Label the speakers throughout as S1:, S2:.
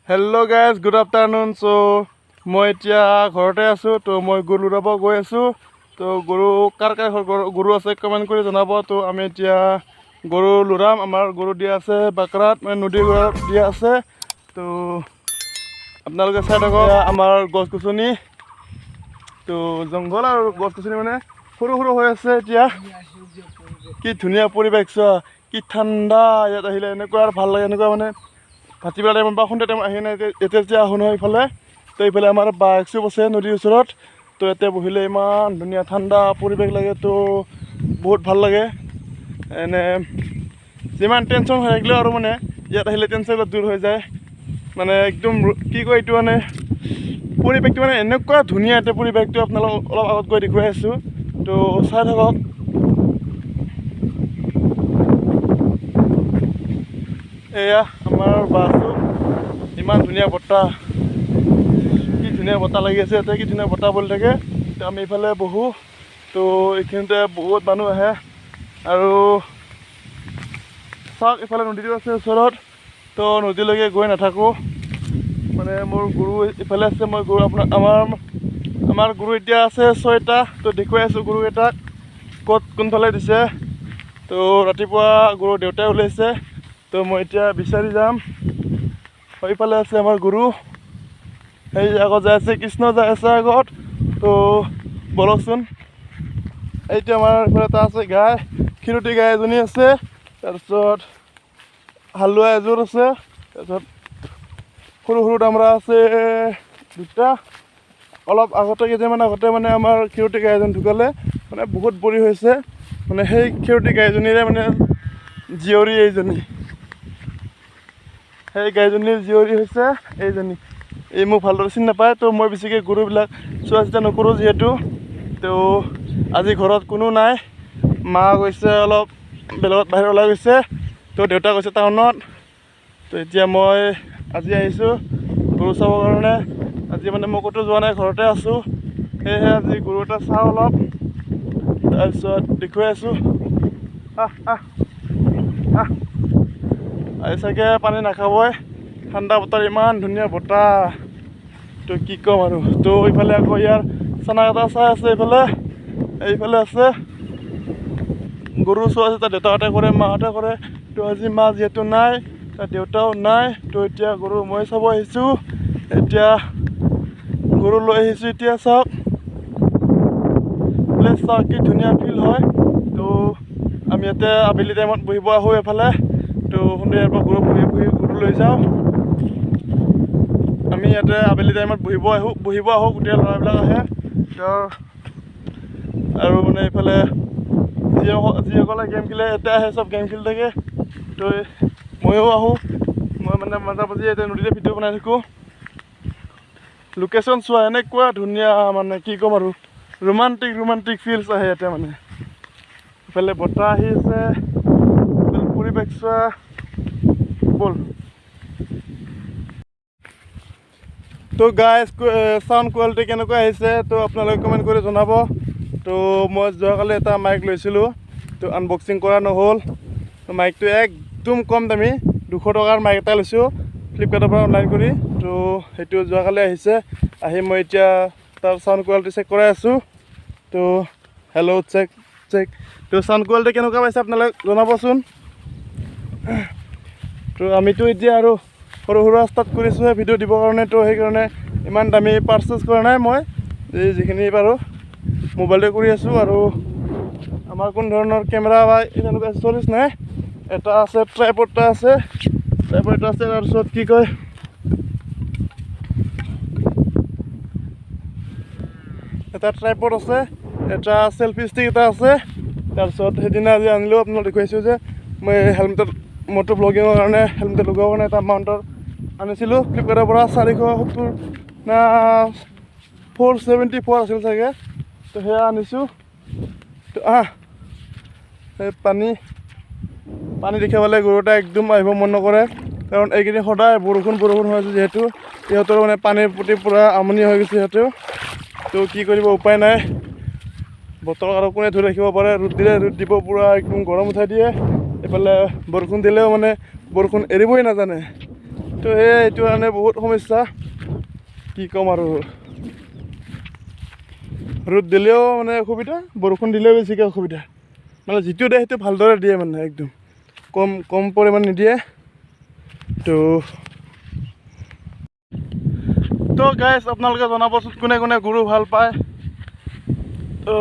S1: Hello guys, good afternoon. So মই এতিয়া ঘৰতে আছোঁ তো মই গৰু ল'ব গৈ আছোঁ তো গৰু কাৰ গৰু আছে কমেণ্ট কৰি জনাব তো আমি এতিয়া গৰু লৰাম আমাৰ গৰু দিয়া আছে বাকৰাত মানে নদীৰ গড়ত দিয়া আছে তো আপোনালোকে চাই থাকক আমাৰ গছ গছনি তো জংঘল আৰু গছ গছনি মানে সৰু সৰু হৈ আছে এতিয়া কি ধুনীয়া পৰিৱেশ চোৱা কি ঠাণ্ডা ইয়াত আহিলে এনেকুৱা আৰু ভাল লাগে এনেকুৱা মানে ভাটিবেলা টাইমত বা সন্ধিয়া টাইমত আহি নাই এতিয়া যেতিয়া আহোঁ নহয় ইফালে তো এইফালে আমাৰ বাইক চুপ আছে নদীৰ ওচৰত তো ইয়াতে বহিলে ইমান ধুনীয়া ঠাণ্ডা পৰিৱেশ লাগে তো বহুত ভাল লাগে এনে যিমান টেনশ্যন হৈ থাকিলেও আৰু মানে ইয়াত আহিলে টেনশ্যনবিলাক দূৰ হৈ যায় মানে একদম কি কয় এইটো মানে পৰিৱেশটো মানে এনেকুৱা ধুনীয়া এটা পৰিৱেশটো আপোনালোকক অলপ আগত গৈ দেখুৱাই আছোঁ তো চাই থাকক এয়া আমাৰ বাছটো ইমান ধুনীয়া বতাহ কি ধুনীয়া বতাহ লাগি আছে ইয়াতে কি ধুনীয়া বতাহ বলি থাকে তো আমি এইফালে বহোঁ তো এইখিনিতে বহুত মানুহ আহে আৰু চাওক এইফালে নদীটো আছে ওচৰত তো নদীলৈকে গৈ নাথাকোঁ মানে মোৰ গৰু ইফালে আছে মই গৰু আমাৰ গৰু এতিয়া আছে 6টা তো দেখুৱাই আছোঁ গৰুকেইটাক ক'ত কোনফালে দিছে তো ৰাতিপুৱা গৰু দেউতাই ওলাইছে তো মই এতিয়া বিচাৰি যাম সেইফালে আছে আমাৰ গৰু সেই আগত যাই আছে কৃষ্ণ যাই আছে আগত তো বলকচোন এইটো আমাৰ এইফালে এটা আছে গাই ক্ষীৰতী গাই এজনী আছে তাৰপিছত হালোৱা এযোৰ আছে তাৰপিছত সৰু সৰু দামৰা আছে 2টা অলপ আগতে কেইদিনমান আগতে মানে আমাৰ ক্ষীৰতী গাই এজন ঢুকালে মানে বহুত বুঢ়ী হৈছে মানে সেই ক্ষীৰতী গাইজনীৰে মানে জীয়ৰী এইজনী সেই গাইজনীৰ জীয়ৰী হৈছে এইজনী এই মোক ভালদৰে চিনি নাপায় তো মই বেছিকৈ গৰুবিলাক চোৱা চিতা নকৰোঁ যিহেতু তো আজি ঘৰত কোনো নাই মা গৈছে অলপ বেলেগত বাহিৰত ওলাই গৈছে তো দেউতা গৈছে টাউনত তো এতিয়া মই আজি আহিছোঁ গৰু চাবৰ কাৰণে আজি মানে মই ক'তো যোৱা নাই ঘৰতে আছোঁ সেয়েহে আজি গৰু এটা চাওঁ অলপ তাৰপিছত দেখুৱাই আছোঁ আজি চাগে পানী নাখাবই ঠাণ্ডা বতৰ ইমান ধুনীয়া বতাহ তো কি ক'ম আৰু তো এইফালে আকৌ ইয়াৰ চানা এটা চাই আছে এইফালে আছে গৰু চোৱা আছে তাৰ দেউতাহঁতে কৰে মাহঁতে কৰে তো আজি মা যিহেতু নাই তাৰ দেউতাও নাই তো এতিয়া গৰু মই চাব আহিছোঁ এতিয়া গৰু লৈ আহিছোঁ এতিয়া চাওক চাওক কি ধুনীয়া ফিল হয় তো আমি ইয়াতে আবেলি টাইমত বহিব আহোঁ এফালে তো সন্ধিয়াৰ পৰা গৰু গৰু লৈ যাওঁ আমি ইয়াতে আবেলি টাইমত বহিব আহোঁ গোটেই ল'ৰাবিলাক আহে তো আৰু মানে এইফালে যিসকলে গেম খেলে ইয়াতে আহে চব গেম খেলি থাকে তো ময়ো আহোঁ মই মানে মাজে মাজে ইয়াতে নদীতে ভিডিঅ' বনাই থাকোঁ লোকেশ্যন চোৱা এনেকুৱা ধুনীয়া মানে কি ক'ম আৰু ৰোমাণ্টিক ফিলছ আহে ইয়াতে মানে ইফালে বতাহ আহি আছে পৰিৱেশ চোৱা ব'ল তো গাইজ চাউণ্ড কোৱালিটি কেনেকুৱা আহিছে তো আপোনালোকে কমেণ্ট কৰি জনাব তো মই যোৱাকালি এটা মাইক লৈছিলোঁ তো আনবক্সিং কৰা নহ'ল তো মাইকটো একদম কম দামী 200 টকাৰ মাইক এটা লৈছোঁ ফ্লিপকাৰ্টৰ পৰা অনলাইন কৰি তো সেইটো যোৱাকালি আহিছে আহি মই এতিয়া তাৰ চাউণ্ড কোৱালিটি চেক কৰাই আছোঁ তো হেল্ল' চেক তো চাউণ্ড কোৱালিটি কেনেকুৱা পাইছে আপোনালোকে জনাবচোন তো আমিতো এতিয়া আৰু সৰু সুৰা ষ্টাৰ্ট কৰিছোঁহে ভিডিঅ' দিবৰ কাৰণে তো সেইকাৰণে ইমান দামী পাৰ্চেছ কৰা নাই মই যিখিনি পাৰোঁ মোবাইলতে কৰি আছোঁ আৰু আমাৰ কোনো ধৰণৰ কেমেৰা বা এনেকুৱা ষ্ট'ৰেজ নাই এটা আছে ট্ৰাইপড এটা আছে তাৰপিছত কি কয় এটা ট্ৰাইপড আছে এটা চেলফি ষ্টিক এটা আছে তাৰপিছত সেইদিনা আজি আনিলোঁ আপোনাক দেখুৱাইছোঁ যে মই হেলমেটত মটো ব্লগিঙৰ কাৰণে হেলমেট লগাবৰ কাৰণে এটা মাউণ্টাৰ আনিছিলোঁ ফ্লিপকাৰ্টৰ পৰা 470 না 474 আছিল চাগে তো সেয়া আনিছোঁ তো সেই পানী দেখিবলৈ গৰু এটা একদম আহিব মন নকৰে কাৰণ এইকেইদিন সদায় বৰষুণ হৈ আছে যিহেতু সিহঁতৰ মানে পানীৰ প্ৰতি পূৰা আমনি হৈ গৈছে সিহঁতেও তো কি কৰিব উপায় নাই বতৰ আৰু কোনে ধৰি ৰাখিব পাৰে ৰ'দ দিলে ৰ'দ দিব পূৰা একদম গৰম উঠাই দিয়ে এইফালে বৰষুণ দিলেও মানে বৰষুণ এৰিবই নাজানে তো এইটো কাৰণে বহুত সমস্যা কি ক'ম আৰু ৰ'দ দিলেও মানে অসুবিধা বৰষুণ দিলেও বেছিকৈ অসুবিধা মানে যিটো দিয়ে সেইটো ভালদৰে দিয়ে মানে একদম কম পৰিমাণ নিদিয়ে তো গাইজ আপোনালোকে জনাবচোন কোনে কোনে গৰু ভাল পায় তো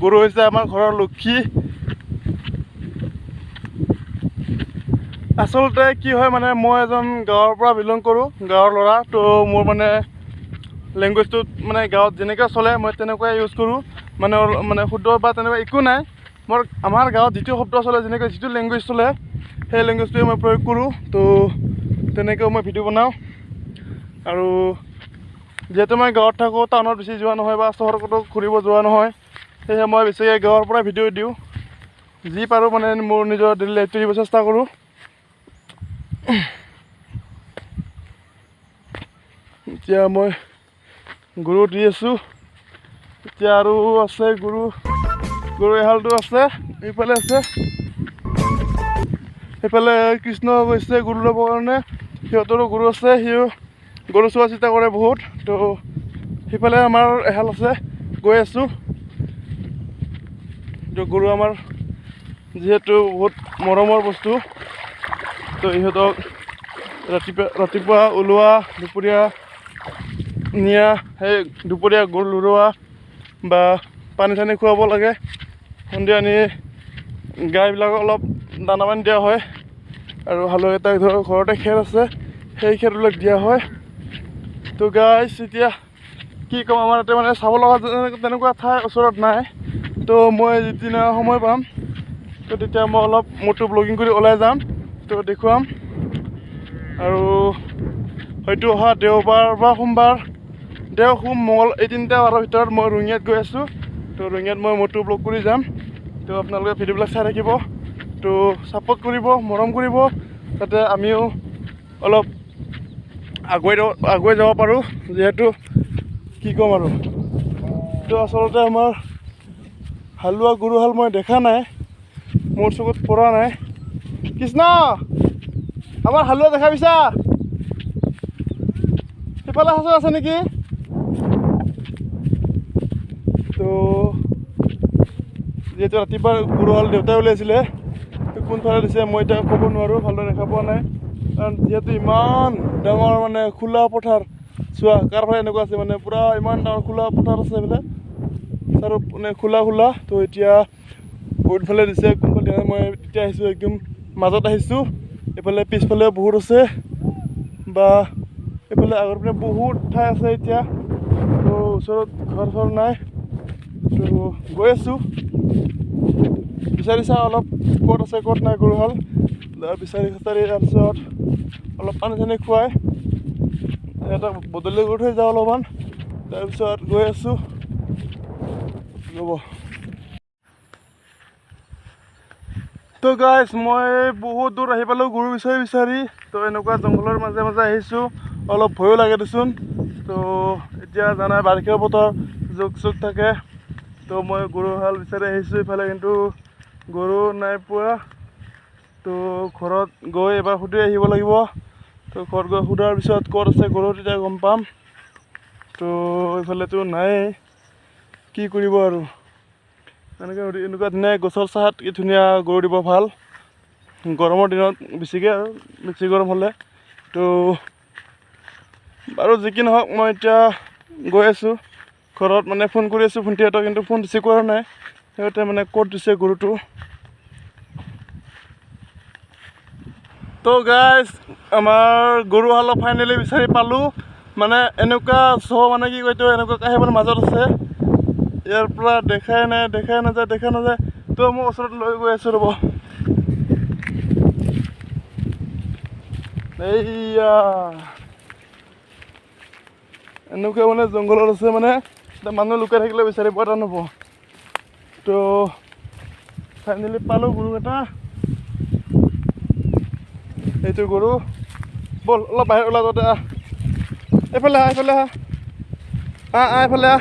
S1: গৰু হৈছে আমাৰ ঘৰৰ লক্ষী আচলতে কি হয় মানে মই এজন গাঁৱৰ পৰা বিলং কৰোঁ গাঁৱৰ ল'ৰা তো মোৰ মানে লেংগুৱেজটো মানে গাঁৱত যেনেকৈ চলে মই তেনেকুৱাই ইউজ কৰোঁ মানে শুদ্ধ বা তেনেকুৱা একো নাই আমাৰ গাঁৱত যিটো শব্দ চলে যেনেকৈ যিটো লেংগুৱেজ চলে সেই লেংগুৱেজটোৱে মই প্ৰয়োগ কৰোঁ তো তেনেকৈও মই ভিডিঅ' বনাওঁ আৰু যিহেতু মই গাঁৱত থাকোঁ টাউনত বেছি যোৱা নহয় বা চহৰত ক'তো ঘূৰিব যোৱা নহয় সেয়েহে মই বেছিকৈ গাঁৱৰ পৰা ভিডিঅ' দিওঁ যি পাৰোঁ মানে মোৰ নিজৰ ডেইলি লাইফটো দিব চেষ্টা কৰোঁ এতিয়া মই গৰু দি আছোঁ এতিয়া আৰু আছে গৰু এহালটো আছে এইফালে আছে সেইফালে কৃষ্ণ গৈছে গৰু ল'বৰ কাৰণে সিহঁতৰো গৰু আছে সিও গৰু চোৱা চিতা কৰে বহুত তো সেইফালে আমাৰ এহাল আছে গৈ আছোঁ তো গৰু আমাৰ যিহেতু বহুত মৰমৰ বস্তু তো ইহঁতক ৰাতিপুৱা ওলোৱা দুপৰীয়া নিয়া সেই দুপৰীয়া গৰু লৰোৱা বা পানী চানী খুৱাব লাগে সন্ধিয়া নি গাইবিলাকক অলপ দানা পানী দিয়া হয় আৰু হালোৱা এটা ধৰক ঘৰতে খেৰ আছে সেই খেৰবিলাক দিয়া হয় তো গাইছ এতিয়া কি ক'ম আমাৰ ইয়াতে মানে চাব লগা তেনেকুৱা ঠাই ওচৰত নাই তো মই যিদিনা সময় পাম তো তেতিয়া মই অলপ মোৰটো ব্লগিং কৰি ওলাই যাম তো দেখুৱাম আৰু হয়তো অহা দেওবাৰ বা সোমবাৰ সোম মঙল এই তিনিটা বাৰৰ ভিতৰত মই ৰঙিয়াত গৈ আছোঁ তো ৰঙিয়াত মই মোৰটো ব্লগ কৰি যাম তো আপোনালোকে ভিডিঅ'বিলাক চাই থাকিব তো ছাপোৰ্ট কৰিব মৰম কৰিব যাতে আমিও অলপ আগুৱাই যাব পাৰোঁ যিহেতু কি ক'ম আৰু তো আচলতে আমাৰ হালোৱা গৰুহাল মই দেখা নাই মোৰ চকুত পৰা নাই কৃষ্ণ আমাৰ হালোৱা দেখা পাইছা সিফালে সাঁচৰ আছে নেকি তো যিহেতু ৰাতিপুৱা গৰুহাল দেউতাই ওলাইছিলে কোনফালে দিছে মই এতিয়া ক'ব নোৱাৰোঁ ভালদৰে দেখা পোৱা নাই কাৰণ যিহেতু ইমান ডাঙৰ মানে খোলা পথাৰ চোৱা কাৰফালে এনেকুৱা আছে মানে পূৰা ইমান ডাঙৰ খোলা পথাৰ আছে এইবিলাক আৰু মানে খোলা তো এতিয়া কোনফালে দিছে কোনফালে দিয়া নাই মই তেতিয়া আহিছোঁ একদম মাজত আহিছোঁ এইফালে পিছফালে বহুত আছে বা এইফালে আগৰ পিনে বহুত ঠাই আছে এতিয়া তো ওচৰত ঘৰ নাই তো গৈ আছোঁ বিচাৰি চাওঁ অলপ ক'ত আছে ক'ত নাই গৰুহাল বিচাৰি তাৰপিছত অলপ পানী চানী খুৱাই এটা বদলি কৰি থৈ যাওঁ অলপমান তাৰপিছত গৈ আছোঁ ৰ'ব তো গাইজ মই বহুত দূৰ আহি পালোঁ গৰু বিচাৰি তো এনেকুৱা জংঘলৰ মাজে আহিছোঁ অলপ ভয়ো লাগে দেচোন তো এতিয়া জানাই বাৰিষা বতৰ জোক থাকে তো মই গৰুহাল বিচাৰি আহিছোঁ ইফালে কিন্তু গৰু নাই পোৱা তো ঘৰত গৈ এবাৰ সুধি আহিব লাগিব তো ঘৰত গৈ সোধাৰ পিছত ক'ত আছে গৰু তেতিয়া গম পাম তো এইফালেতো নায়েই কি কৰিব আৰু এনেকুৱা ধুনীয়া গছৰ চাহত কি ধুনীয়া গৰু দিব ভাল গৰমৰ দিনত বেছিকৈ আৰু বেছি গৰম হ'লে তো বাৰু যি কি নহওক মই এতিয়া গৈ আছোঁ ঘৰত মানে ফোন কৰি আছোঁ ভণ্টিহঁতক কিন্তু ফোন ৰিচিভ কৰা নাই সিহঁতে মানে ক'ত দিছে গৰুটো তো গাইজ আমাৰ গৰুহালক ফাইনেলি বিচাৰি পালোঁ মানে এনেকুৱা মানে কি কয় তো এনেকুৱা কাহিবৰ মাজত আছে ইয়াৰ পৰা দেখাই নাযায় তো মই ওচৰত লৈ গৈ আছোঁ ৰ'ব এইয়া এনেকুৱা মানে জংঘলত আছে মানে মানুহ লুকাই থাকিলে বিচাৰি পোৱা টান হ'ব তো ফাইনেলি পালোঁ গৰু এটা এইটো গৰু ব'ল অলপ বাহিৰ ওলা যাওঁতে এইফালে এইফালে এইফালে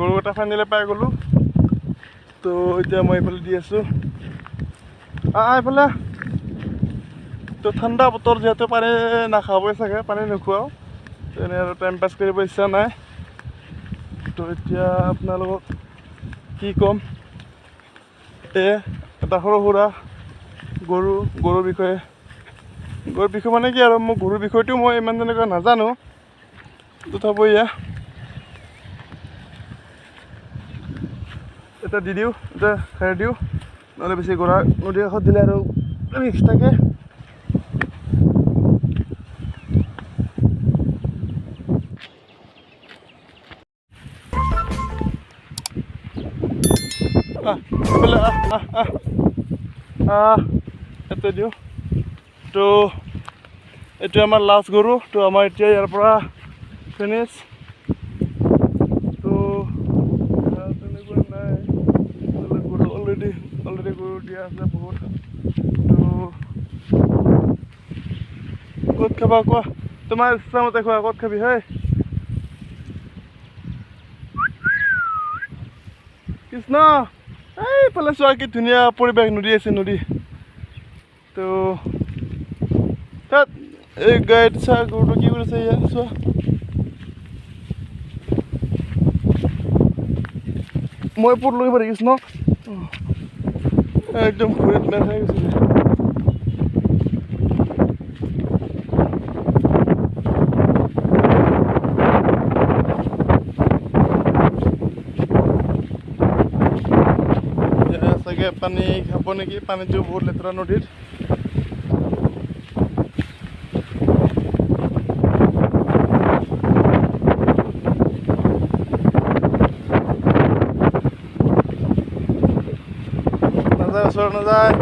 S1: গৰু এটা ফাইনেলি পাই গ'লোঁ। তো এতিয়া মই এইফালে দি আছোঁ এইফালে। তো ঠাণ্ডা বতৰ যিহেতু পানী নাখাবই চাগে, পানী নোখোৱাও তেনে আৰু টাইম পাছ কৰিব ইচ্ছা নাই। তো এতিয়া আপোনালোকক কি ক'ম, এটা সৰু সুৰা গৰুৰ বিষয়ে মানে কি আৰু মোৰ গৰুৰ বিষয়টো মই ইমান তেনেকৈ নাজানো, তথাপিও এটা দি দিওঁ, এটা খাই দিওঁ, নহ'লে বেছি গৰা নদীৰ কাষত দিলে আৰু ৰিক্স থাকে। এইটো দিওঁ। তো এইটো আমাৰ লাষ্ট গৰু। তো আমাৰ এতিয়া ইয়াৰ পৰা ফিনিছ। তো তেনেকুৱা নাই, গৰু অলৰেডি গৰু দিয়া আছে বহুত। তো ক'ত খাবা কোৱা, তোমাৰ ইচ্ছামতে খোৱা, ক'ত খাবি হয় কৃষ্ণ। এইফালে চোৱা কি ধুনীয়া পৰিৱেশ, নদী আছে নদী। তো তাত এই গাড়ীত চোৱা গৰুটো কি কৰিছে, ইয়াত চোৱা। মই পূৰ লৈ পাৰি কৃষ্ণ একদম ভৰিত মেল খাই গৈছিলে। চাগে পানী খাব নেকি, পানীটো বহুত লেতেৰা নদীত। নাযায় ওচৰত নাযায়,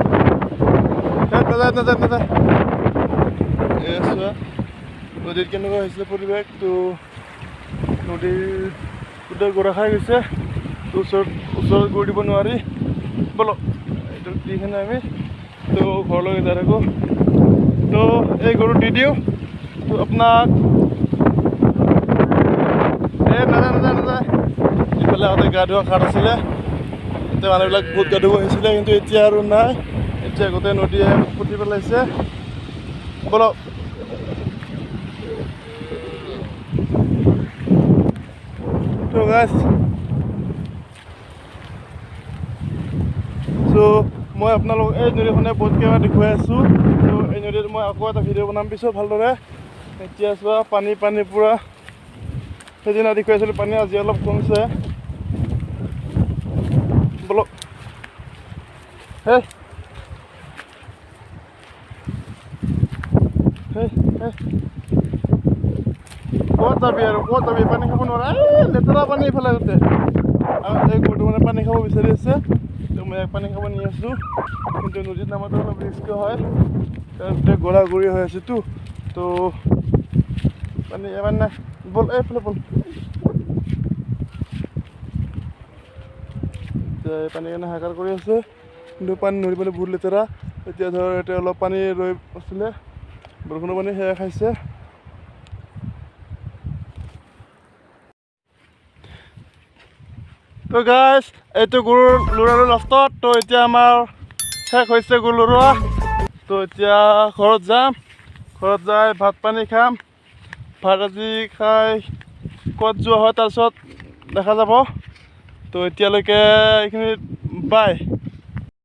S1: নাযায়। চোৱা নদীত কেনেকুৱা হৈছিলে পৰিৱেশ। তো নদীৰ গোটেই গৰা খাই গৈছে। তো ওচৰত গৰু দিব নোৱাৰি। ব'লক এইটো দি কিনে আমি তো ঘৰলৈ যাই থাকোঁ। তো এই গৰু দি দিওঁ। তো আপোনাক নাযায়। ইফালে আগতে গা ধোৱা ঘাট আছিলে, এতিয়া মানুহবিলাক বহুত গা ধুব আহিছিলে, কিন্তু এতিয়া আৰু নাই। এতিয়া গোটেই নদীয়ে পুতি পেলাইছে। ব'লক তো গাইছ, চ' মই আপোনালোকক এই নদীখনে বহুত কেইবাৰ দেখুৱাই আছোঁ। তো এই নদীত মই আকৌ এটা ভিডিঅ' বনাম পিছত ভালদৰে। এতিয়া চোৱা পানী পূৰা, সেইদিনা দেখুৱাইছিলোঁ পানী, আজি অলপ কমিছে। ব'লক ক'ত যাবি আৰু, ক'ত যাবি, পানী খাব নোৱাৰা। লেতেৰা পানী এইফালে গোটেই। আৰু এই গৰুটো মানে পানী খাব বিচাৰি আছে। তো মই পানী খাব নি আছোঁ, কিন্তু নদীত নামাতো অলপ ৰিস্ক হয়, কাৰণ গোটেই গৰা-গৰি হৈ আছেতো। তো পানী এবাৰ নাই, ব'ল এইফালে ব'ল। এতিয়া এই পানী কাৰণে হাহাকাৰ কৰি আছে, কিন্তু পানী নদী পানী বহুত লেতেৰা। এতিয়া ধৰ এতিয়া অলপ পানী ৰৈ আছিলে, বৰষুণৰ পানী সেয়া খাইছে। তো গাইছ, এইটো গৰু লৰালো লাষ্টত। তো এতিয়া আমাৰ শেষ হৈছে গৰু লৰোৱা। তো এতিয়া ঘৰত যাম, ঘৰত যাই ভাত পানী খাম। ভাত আজি খাই ক'ত যোৱা হয় তাৰপিছত দেখা যাব। তো এতিয়ালৈকে এইখিনিত বাই।